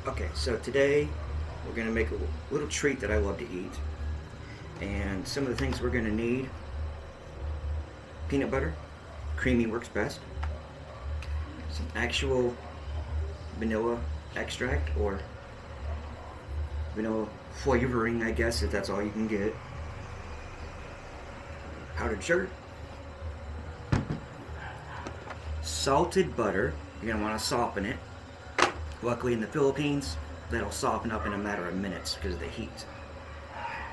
Okay, so today we're going to make a little treat that I love to eat. And some of the things we're going to need: peanut butter, creamy works best, some actual vanilla extract or vanilla flavoring, I guess, if that's all you can get, powdered sugar, salted butter. You're going to want to soften it. Luckily in the Philippines, that'll soften up in a matter of minutes because of the heat.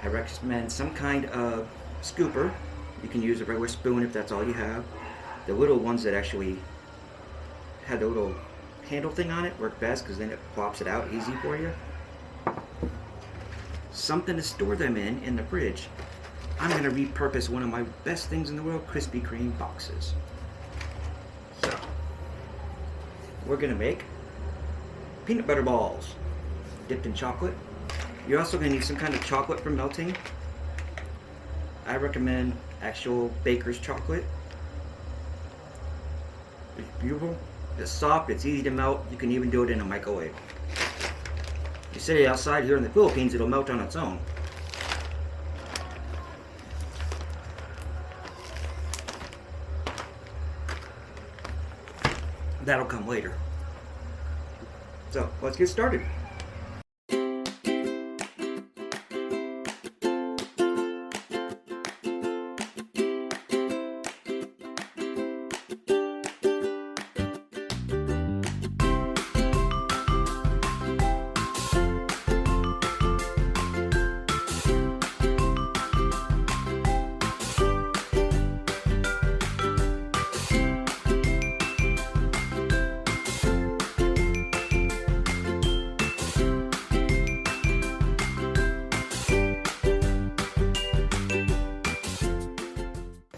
I recommend some kind of scooper. You can use a regular spoon if that's all you have. The little ones that actually have the little handle thing on it work best because then it plops it out easy for you. Something to store them in the fridge. I'm going to repurpose one of my best things in the world, Krispy Kreme boxes. So, we're going to make peanut butter balls dipped in chocolate. You're also going to need some kind of chocolate for melting. I recommend actual baker's chocolate. It's beautiful. It's soft. It's easy to melt. You can even do it in a microwave. You set it outside here in the Philippines, it'll melt on its own. That'll come later. So let's get started.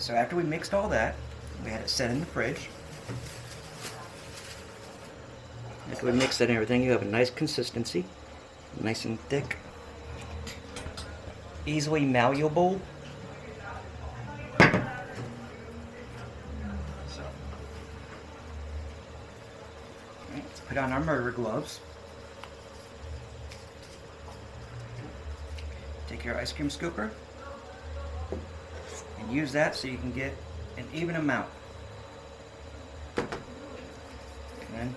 So after we mixed all that, we had it set in the fridge. After we mixed that and everything, you have a nice consistency, nice and thick, easily malleable. So, let's put on our murder gloves. Take your ice cream scooper and use that so you can get an even amount. And then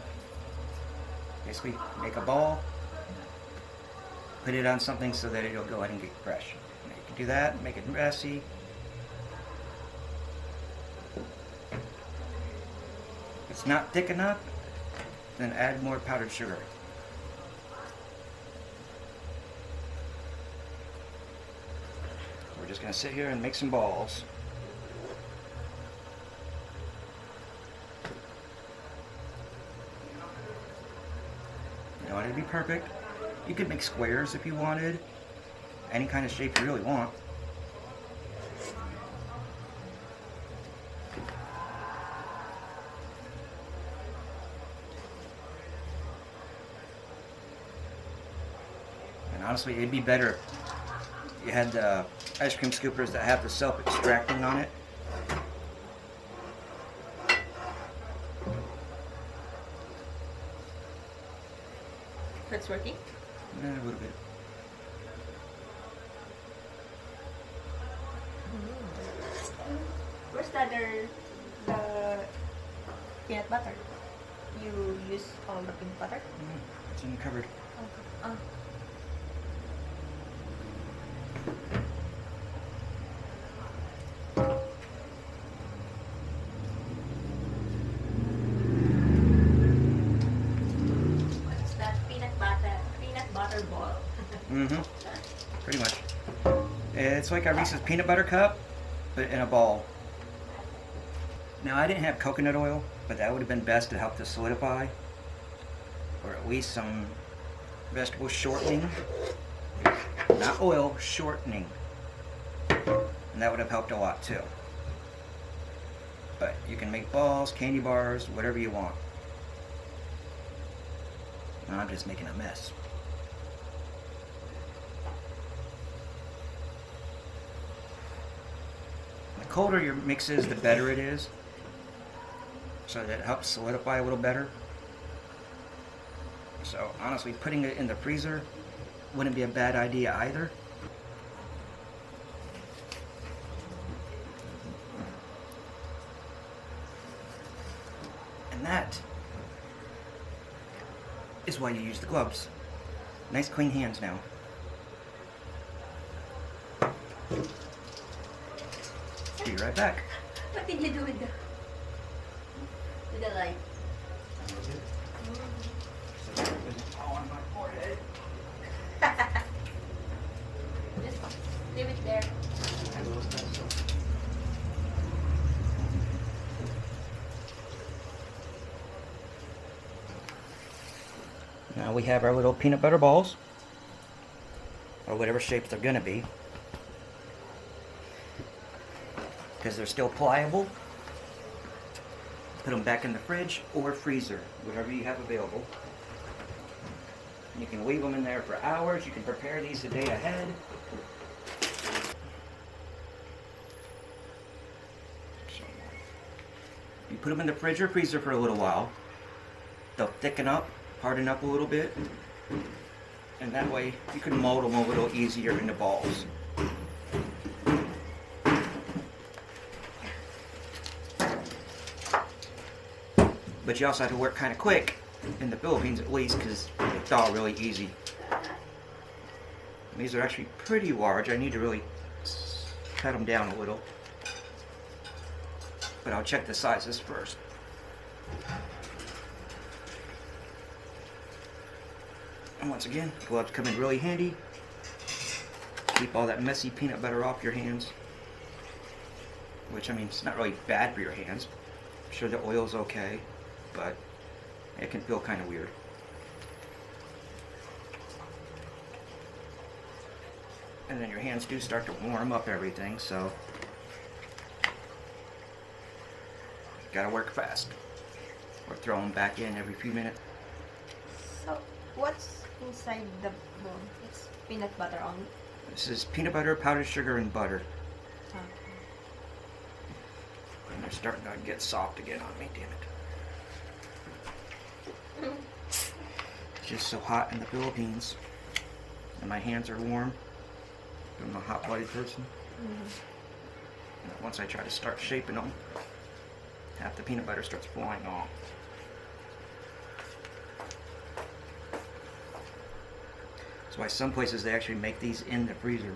basically make a ball, put it on something so that it'll go ahead and get fresh. You can do that, make it messy. If it's not thick enough, then add more powdered sugar. We're just going to sit here and make some balls. You don't want it to be perfect. You could make squares if you wanted. Any kind of shape you really want. And honestly, it'd be better if you had the ice cream scoopers that have the self-extracting on it. That's working? A little bit. Where's the peanut butter? You use all the peanut butter? It's in the cupboard. Okay. What's that? Peanut butter ball? Mm-hmm. Pretty much. It's like a Reese's peanut butter cup, but in a ball. Now, I didn't have coconut oil, but that would have been best to help this solidify. Or at least some vegetable shortening. Not oil, shortening. And that would have helped a lot too. But you can make balls, candy bars, whatever you want. Now I'm just making a mess. The colder your mix is, the better it is. So that helps solidify a little better. So honestly, putting it in the freezer wouldn't be a bad idea either. And that is why you use the gloves. Nice clean hands now. Be right back. What did you do with the light? On my forehead. Just leave it there. Now we have our little peanut butter balls, or whatever shape they're gonna be, because they're still pliable. Put them back in the fridge or freezer, whatever you have available. You can leave them in there for hours. You can prepare these a day ahead. You put them in the fridge or freezer for a little while. They'll thicken up, harden up a little bit, and that way you can mold them a little easier into balls. But you also have to work kind of quick, in the Philippines at least, because they thaw really easy. And these are actually pretty large. I need to really cut them down a little. But I'll check the sizes first. And once again, gloves come in really handy. Keep all that messy peanut butter off your hands. Which, I mean, it's not really bad for your hands. I'm sure the oil's okay, but it can feel kind of weird. And then your hands do start to warm up everything, so gotta work fast. Or throw them back in every few minutes. So, what's inside the bowl? It's peanut butter only. This is peanut butter, powdered sugar, and butter. Okay. And they're starting to get soft again on me, damn it. It's just so hot in the Philippines. And my hands are warm. I'm a hot-blooded person. And once I try to start shaping them, half the peanut butter starts flying off. That's why some places they actually make these in the freezer.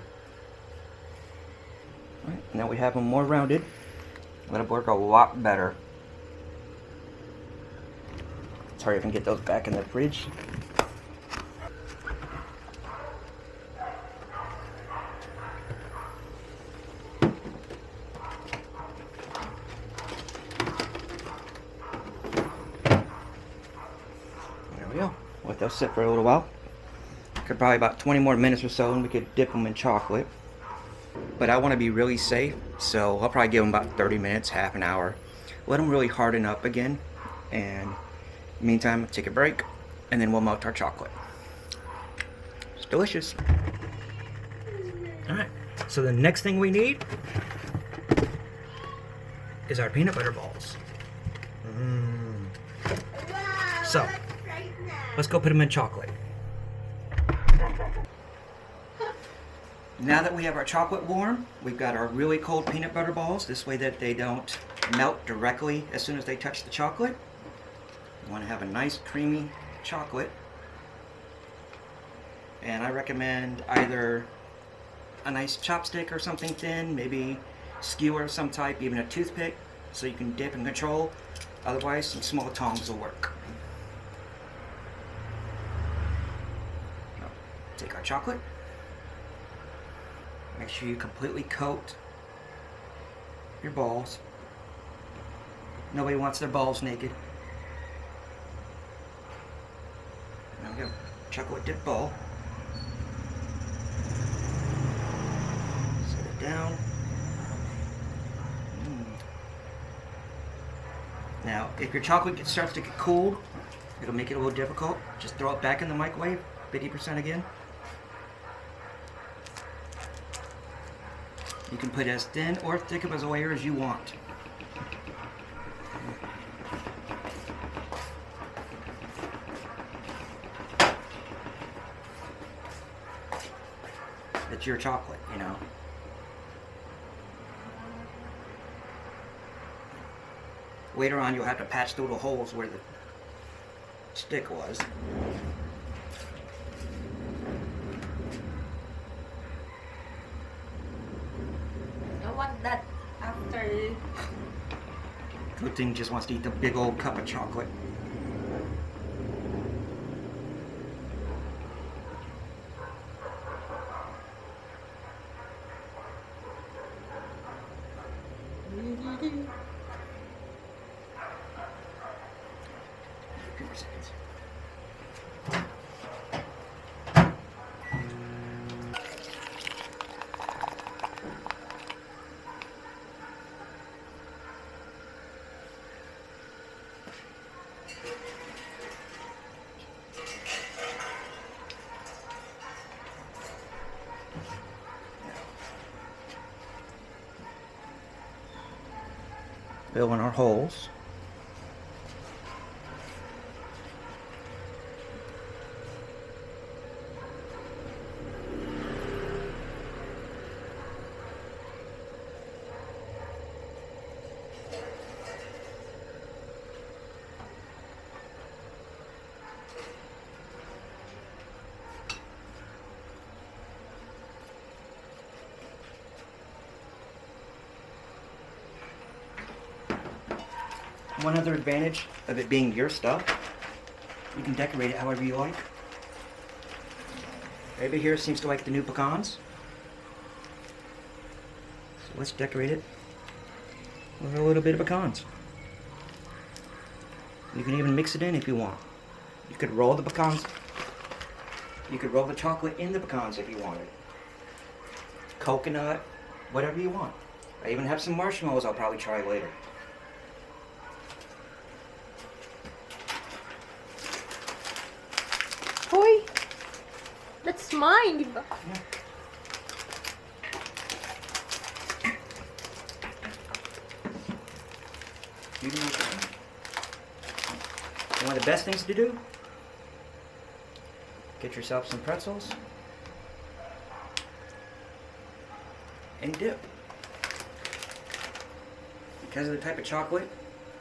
Right, now we have them more rounded. It'll work a lot better. Let's hurry up and get those back in the fridge. There we go. Let those sit for a little while. Could probably about 20 more minutes or so, and we could dip them in chocolate. But I want to be really safe, so I'll probably give them about 30 minutes, half an hour. Let them really harden up again, and meantime, take a break, and then we'll melt our chocolate. It's delicious. Alright, so the next thing we need is our peanut butter balls. So, let's go put them in chocolate. Now that we have our chocolate warm, we've got our really cold peanut butter balls, this way that they don't melt directly as soon as they touch the chocolate. You want to have a nice creamy chocolate. And I recommend either a nice chopstick or something thin, maybe skewer of some type, even a toothpick, so you can dip and control. Otherwise, some small tongs will work. Now, take our chocolate. Make sure you completely coat your balls. Nobody wants their balls naked. There we go. Chocolate dip ball. Set it down. Now, if your chocolate starts to get cold, it'll make it a little difficult. Just throw it back in the microwave, 50% again. You can put as thin or thick of a layer as you want. It's your chocolate, you know. Later on, you'll have to patch through the holes where the stick was. I want that after. Kuting just wants to eat the big old cup of chocolate. Few more seconds. Fill in our holes. One other advantage of it being your stuff, you can decorate it however you like. Everybody here seems to like the new pecans. So let's decorate it with a little bit of pecans. You can even mix it in if you want. You could roll the pecans. You could roll the chocolate in the pecans if you wanted. Coconut, whatever you want. I even have some marshmallows I'll probably try later. Hoy! That's mine, di ba? Yeah. You know what? One of the best things to do, get yourself some pretzels and dip. Because of the type of chocolate,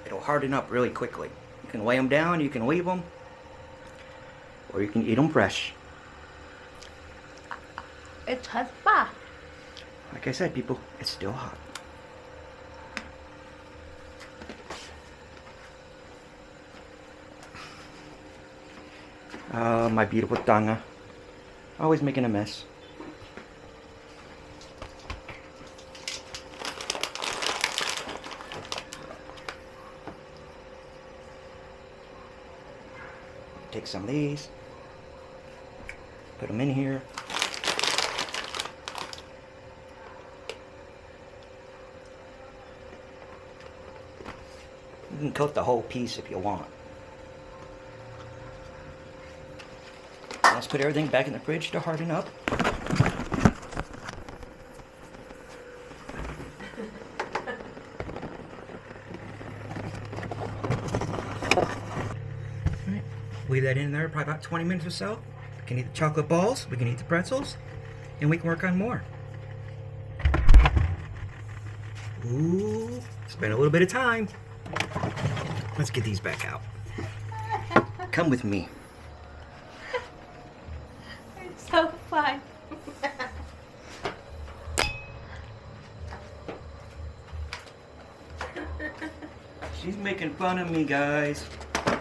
it'll harden up really quickly. You can lay them down, you can leave them, or you can eat them fresh. It's hot pa. Like I said, people, it's still hot. My beautiful tanga. Always making a mess. Take some of these. Put them in here. You can coat the whole piece if you want. Let's put everything back in the fridge to harden up. Right. Leave that in there probably about 20 minutes or so. We can eat the chocolate balls, we can eat the pretzels, and we can work on more. Ooh, spend a little bit of time. Let's get these back out. Come with me. It's so fun. She's making fun of me, guys. I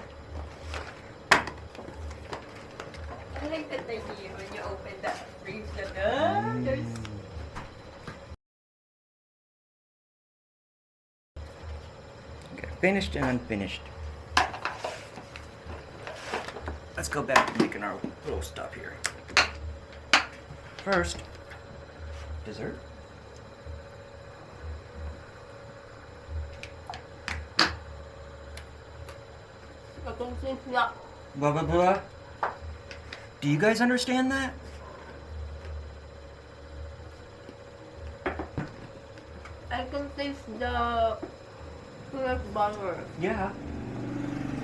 like that idea when you open the fridge. There's Okay, finished and unfinished. Let's go back to making our little stuff here. First, dessert. Itong sisya. Blah, blah, blah. Do you guys understand that? I can taste the peanut butter Yeah.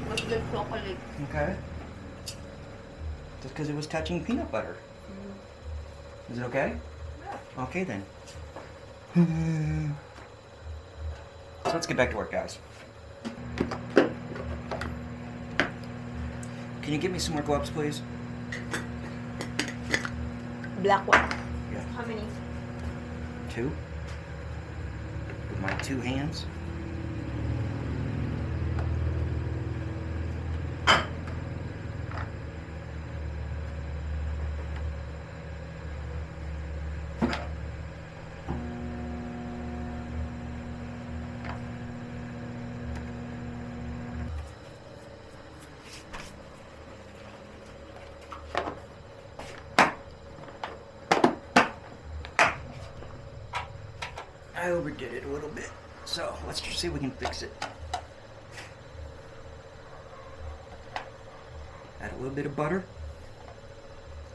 with the chocolate. Okay. Just because it was touching peanut butter. Is it okay? Okay then. So let's get back to work, guys. Can you get me some more gloves, please? Black one. Yeah. How many? 2. With my 2 hands. I overdid it a little bit, so let's just see if we can fix it. Add a little bit of butter.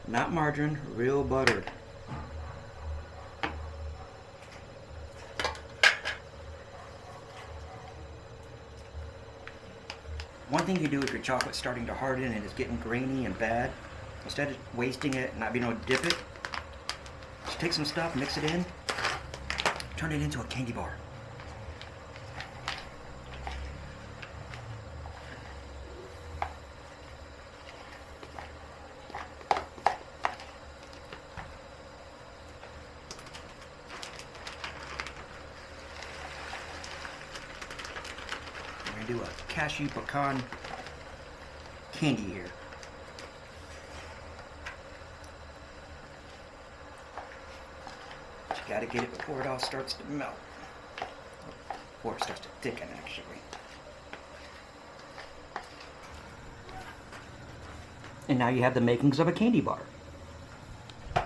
Not margarine, real butter. One thing you do if your chocolate's starting to harden and it's getting grainy and bad, instead of wasting it and not being able to dip it, just take some stuff, mix it in, turn it into a candy bar. We're going to do a cashew pecan candy here. But you got to get it before it all starts to melt. Before it starts to thicken, actually. And now you have the makings of a candy bar. You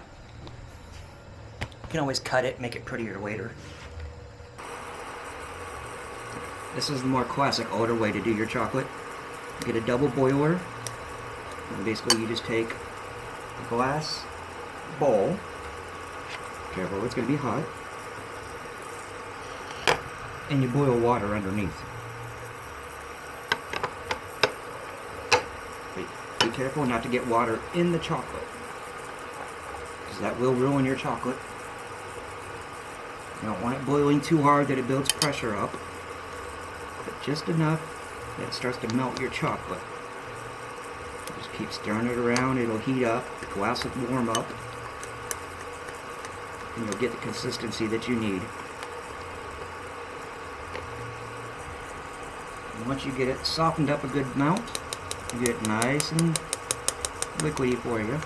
can always cut it, make it prettier later. This is the more classic, older way to do your chocolate. You get a double boiler, and basically you just take a glass bowl. Careful, it's going to be hot. And you boil water underneath. Be careful not to get water in the chocolate, because that will ruin your chocolate. You don't want it boiling too hard that it builds pressure up, but just enough that it starts to melt your chocolate. Just keep stirring it around, it'll heat up, the glass will warm up, and you'll get the consistency that you need. And once you get it softened up a good amount, you get it nice and liquidy for you.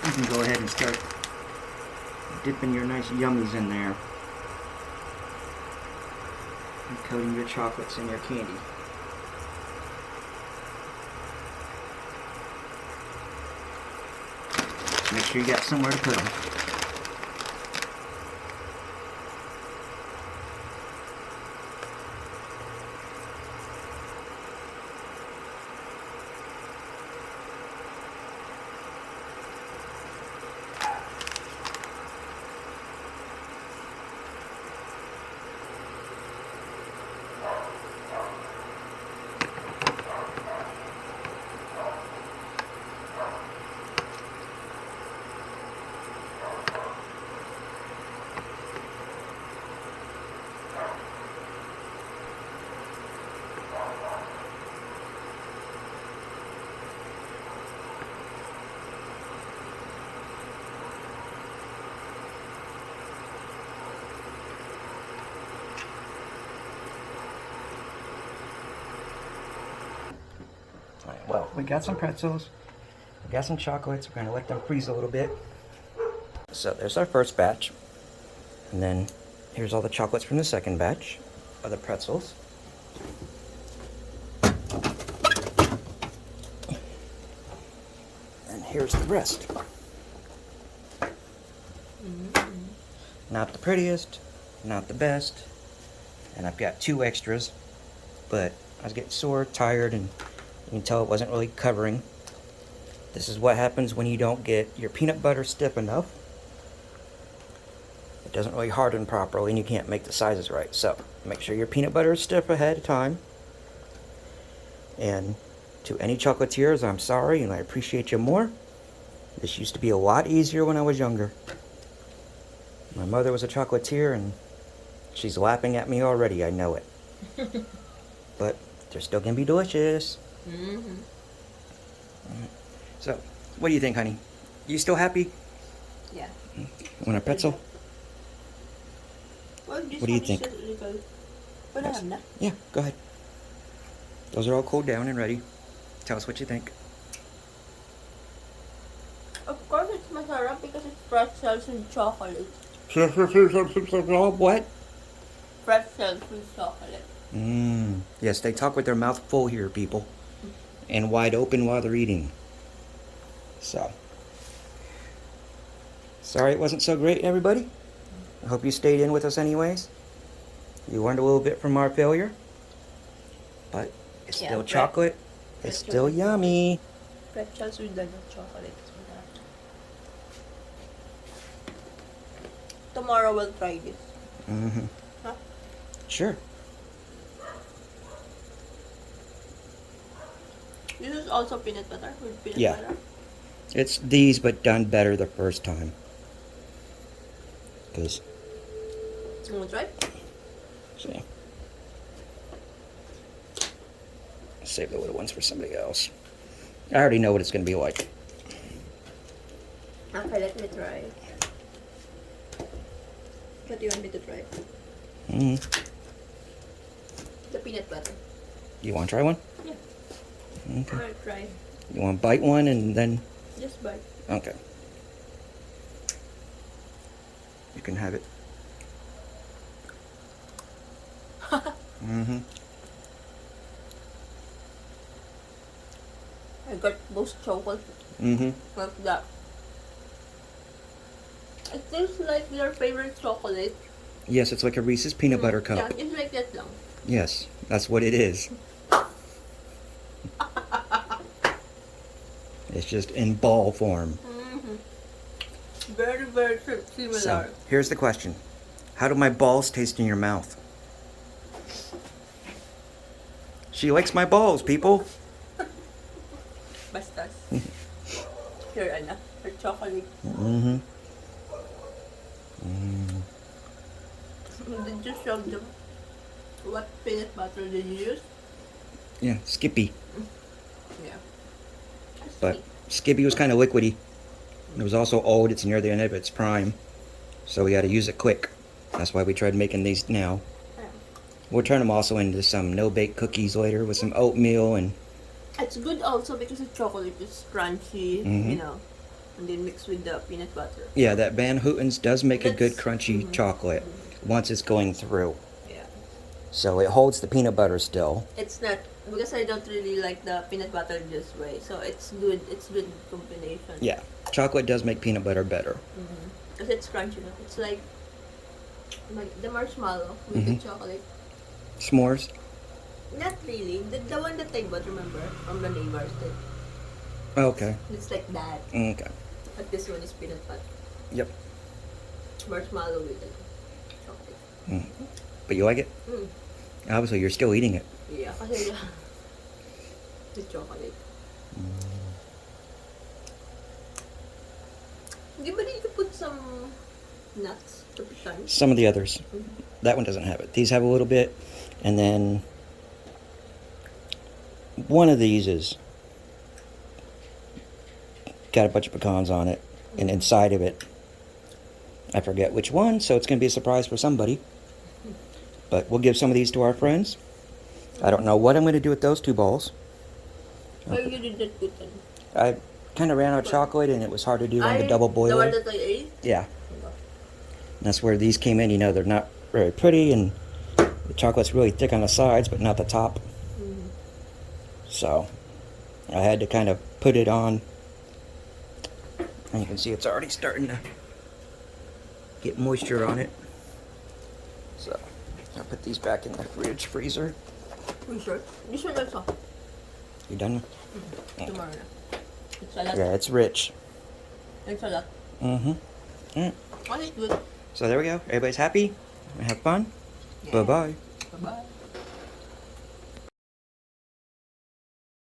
You can go ahead and start dipping your nice yummies in there and coating your chocolates in your candy. Just make sure you got somewhere to put them. Alright, well, we got some pretzels, we got some chocolates, we're going to let them freeze a little bit. So there's our first batch, and then here's all the chocolates from the second batch of the pretzels. And here's the rest. Not the prettiest, not the best, and I've got 2 extras, but I was getting sore, tired, and you can tell it wasn't really covering. This is what happens when you don't get your peanut butter stiff enough. It doesn't really harden properly and you can't make the sizes right. So make sure your peanut butter is stiff ahead of time. And To any chocolatiers, I'm sorry, and I appreciate you more. This used to be a lot easier when I was younger. My mother was a chocolatier, and she's laughing at me already. I know it. But they're still gonna be delicious. Mm-hmm. So, what do you think, honey? You still happy? Yeah. Want a pretzel? Well, this What do you one is think? a little... But I have na. Yeah, go ahead. Those are all cooled down and ready. Tell us what you think. Of course, it's masarap because it's pretzels with chocolate. What? Pretzels with chocolate. Yes, they talk with their mouth full here, people. And wide open while they're eating. So. Sorry it wasn't so great, everybody. I hope you stayed in with us anyways. You learned a little bit from our failure. But it's Yeah, still chocolate. It's still yummy. Pretzels with the chocolate. Tomorrow we'll try this. Mm-hmm. Huh? Sure. This is also peanut butter with peanut Yeah. butter. It's these, but done better the first time. Because, You want to try? see. Save the little ones for somebody else. I already know what it's going to be like. Okay, let me try. What do you want me to try? Mm-hmm. The peanut butter. You want to try one? Yeah. Okay. I'll try. You want to bite one and then... Just bite. Okay. You can have it. Mm-hmm. I got most chocolate Mm-hmm. like that. It tastes like your favorite chocolate. Yes, it's like a Reese's peanut butter cup. Yeah, it's like that lang. Yes, that's what it is. It's just in ball form. Mm-hmm. Very, very similar. So, here's the question. How do my balls taste in your mouth? She likes my balls, people. Bastas. Here, Anna. Her chocolate. Mm-hmm. Did you show them what peanut butter did you use? Yeah, Skippy. Yeah. That's But sweet. Skippy was kind of liquidy. It was also old. It's near the end of its prime. So we got to use it quick. That's why we tried making these now. Yeah. We'll turn them also into some no-bake cookies later with some oatmeal and... It's good also because the chocolate is crunchy, Mhm. you know, and then mixed with the peanut butter. Yeah, that Van Houten's does make a good That's- crunchy mhm. chocolate once it's going through. Yeah. So it holds the peanut butter still. It's not because I don't really like the peanut butter this way, so it's good. It's good combination. Yeah, chocolate does make peanut butter better. Because it's crunchy. No? It's like the marshmallow with the Mhm. chocolate. S'mores? Not really. The one that I bought, remember, from the neighbors. Okay. It's like that. Okay. But this one is peanut butter. Yep. Marshmallow with the chocolate. Mm. But you like it? Mm. Obviously, you're still eating it. Yeah, kasi the chocolate. Di ba need to put some nuts to pecan? Some of the others. That one doesn't have it. These have a little bit. And then one of these is got a bunch of pecans on it. And inside of it, I forget which one, so it's going to be a surprise for somebody. But we'll give some of these to our friends. I don't know what I'm going to do with those two balls. Why you did that pecan? I kind of ran out of chocolate and it was hard to do on the double The boiler. one that I ate? Yeah. And that's where these came in. You know, they're not very pretty and the chocolate's really thick on the sides but not the top. Mm-hmm. So I had to kind of put it on. And you can see it's already starting to get moisture on it. So I'll put these back in the fridge freezer. You sure? This one also. You done? Tomorrow na. It's a lot. Yeah, it's rich. It's a lot. Mm-hmm. Alright. Well, it's good. So there we go. Everybody's happy? Have fun? Yeah. Bye-bye. Bye-bye.